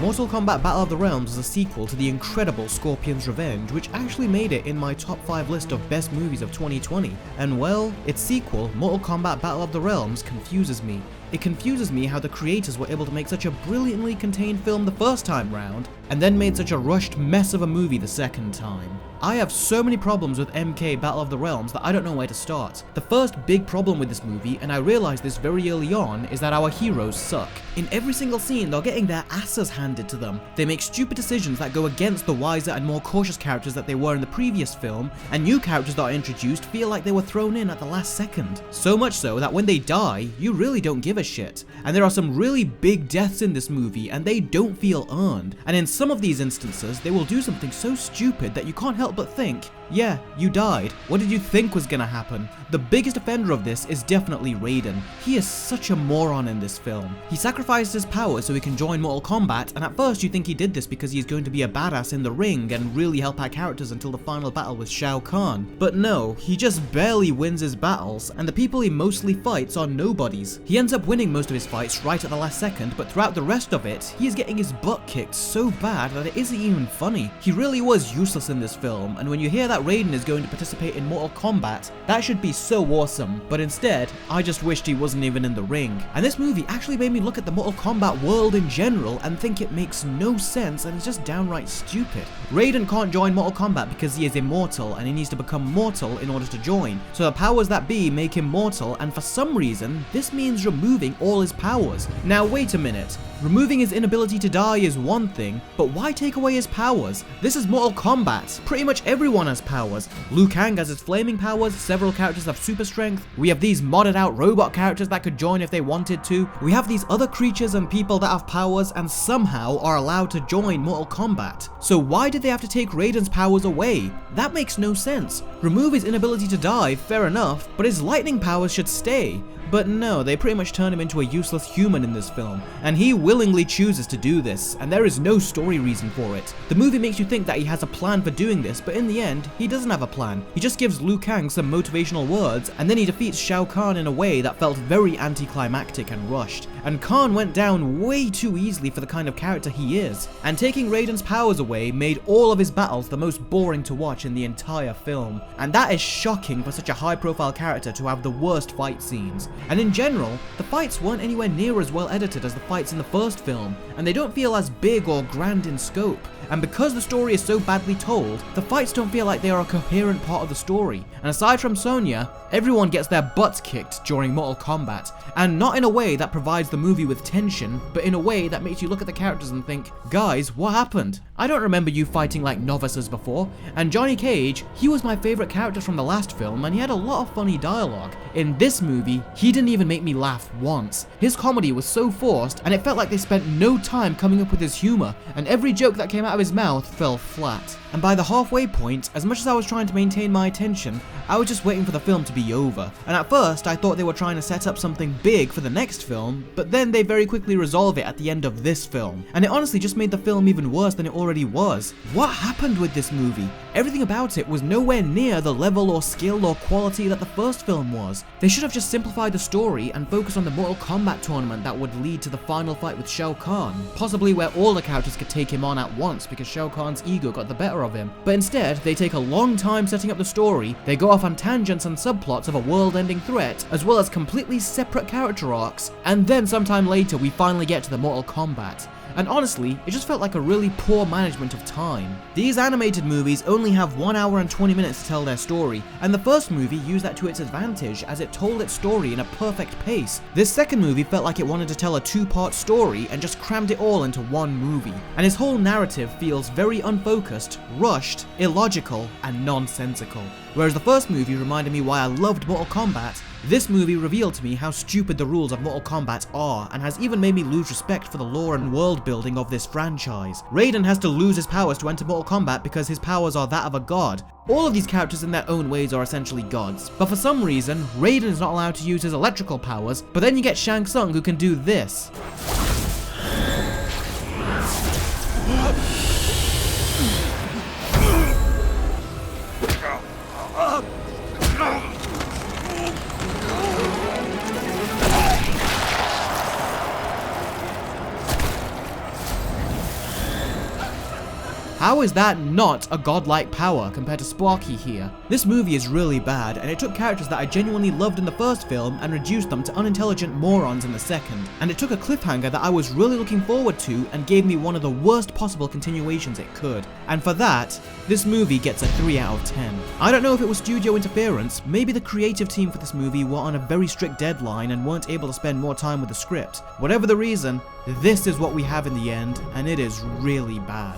Mortal Kombat Battle of the Realms is a sequel to the incredible Scorpion's Revenge, which actually made it in my top 5 list of best movies of 2020. And well, its sequel, Mortal Kombat Battle of the Realms, confuses me. It confuses me how the creators were able to make such a brilliantly contained film the first time round, and then made such a rushed mess of a movie the second time. I have so many problems with MK Battle of the Realms that I don't know where to start. The first big problem with this movie, and I realized this very early on, is that our heroes suck. In every single scene, they're getting their asses handed to them. They make stupid decisions that go against the wiser and more cautious characters that they were in the previous film, and new characters that are introduced feel like they were thrown in at the last second. So much so that when they die, you really don't give a shit. And there are some really big deaths in this movie, and they don't feel earned. And in some of these instances, they will do something so stupid that you can't help but think, yeah, you died. What did you think was gonna happen? The biggest offender of this is definitely Raiden. He is such a moron in this film. He sacrificed his power so he can join Mortal Kombat, and at first you think he did this because he's going to be a badass in the ring and really help our characters until the final battle with Shao Kahn. But no, he just barely wins his battles, and the people he mostly fights are nobodies. He ends up winning most of his fights right at the last second, but throughout the rest of it, he is getting his butt kicked so bad that it isn't even funny. He really was useless in this film, and when you hear that Raiden is going to participate in Mortal Kombat, that should be so awesome, but instead, I just wished he wasn't even in the ring. And this movie actually made me look at the Mortal Kombat world in general and think it makes no sense and is just downright stupid. Raiden can't join Mortal Kombat because he is immortal and he needs to become mortal in order to join, so the powers that be make him mortal, and for some reason, this means removing all his powers. Now wait a minute. Removing his inability to die is one thing, but why take away his powers? This is Mortal Kombat. Pretty much everyone has powers. Liu Kang has his flaming powers, several characters have super strength, we have these modded out robot characters that could join if they wanted to, we have these other creatures and people that have powers and somehow are allowed to join Mortal Kombat. So why did they have to take Raiden's powers away? That makes no sense. Remove his inability to die, fair enough, but his lightning powers should stay. But no, they pretty much turn him into a useless human in this film, and he willingly chooses to do this, and there is no story reason for it. The movie makes you think that he has a plan for doing this, but in the end, he doesn't have a plan. He just gives Liu Kang some motivational words, and then he defeats Shao Kahn in a way that felt very anticlimactic and rushed. And Kahn went down way too easily for the kind of character he is, and taking Raiden's powers away made all of his battles the most boring to watch in the entire film. And that is shocking for such a high-profile character to have the worst fight scenes. And in general, the fights weren't anywhere near as well edited as the fights in the first film, and they don't feel as big or grand in scope. And because the story is so badly told, the fights don't feel like they are a coherent part of the story. And aside from Sonya, everyone gets their butts kicked during Mortal Kombat, and not in a way that provides the movie with tension, but in a way that makes you look at the characters and think, guys, what happened? I don't remember you fighting like novices before. And Johnny Cage, he was my favorite character from the last film, and he had a lot of funny dialogue. In this movie, he didn't even make me laugh once. His comedy was so forced, and it felt like they spent no time coming up with his humor, and every joke that came out of his mouth fell flat. And by the halfway point, as much as I was trying to maintain my attention, I was just waiting for the film to be over. And at first, I thought they were trying to set up something big for the next film, but then they very quickly resolve it at the end of this film. And it honestly just made the film even worse than it already was. What happened with this movie? Everything about it was nowhere near the level or skill or quality that the first film was. They should have just simplified the story and focused on the Mortal Kombat tournament that would lead to the final fight with Shao Kahn, possibly where all the characters could take him on at once because Shao Kahn's ego got the better of him. But instead, they take a long time setting up the story, they go off on tangents and subplots of a world-ending threat, as well as completely separate character arcs, and then sometime later we finally get to the Mortal Kombat. And honestly, it just felt like a really poor management of time. These animated movies only have 1 hour and 20 minutes to tell their story, and the first movie used that to its advantage as it told its story in a perfect pace. This second movie felt like it wanted to tell a two-part story and just crammed it all into one movie. And his whole narrative feels very unfocused, rushed, illogical, and nonsensical. Whereas the first movie reminded me why I loved Mortal Kombat, this movie revealed to me how stupid the rules of Mortal Kombat are, and has even made me lose respect for the lore and world building of this franchise. Raiden has to lose his powers to enter Mortal Kombat because his powers are that of a god. All of these characters in their own ways are essentially gods, but for some reason, Raiden is not allowed to use his electrical powers, but then you get Shang Tsung who can do this. How is that not a godlike power compared to Sparky here? This movie is really bad, and it took characters that I genuinely loved in the first film and reduced them to unintelligent morons in the second. And it took a cliffhanger that I was really looking forward to and gave me one of the worst possible continuations it could. And for that, this movie gets a 3 out of 10. I don't know if it was studio interference, maybe the creative team for this movie were on a very strict deadline and weren't able to spend more time with the script. Whatever the reason, this is what we have in the end, and it is really bad.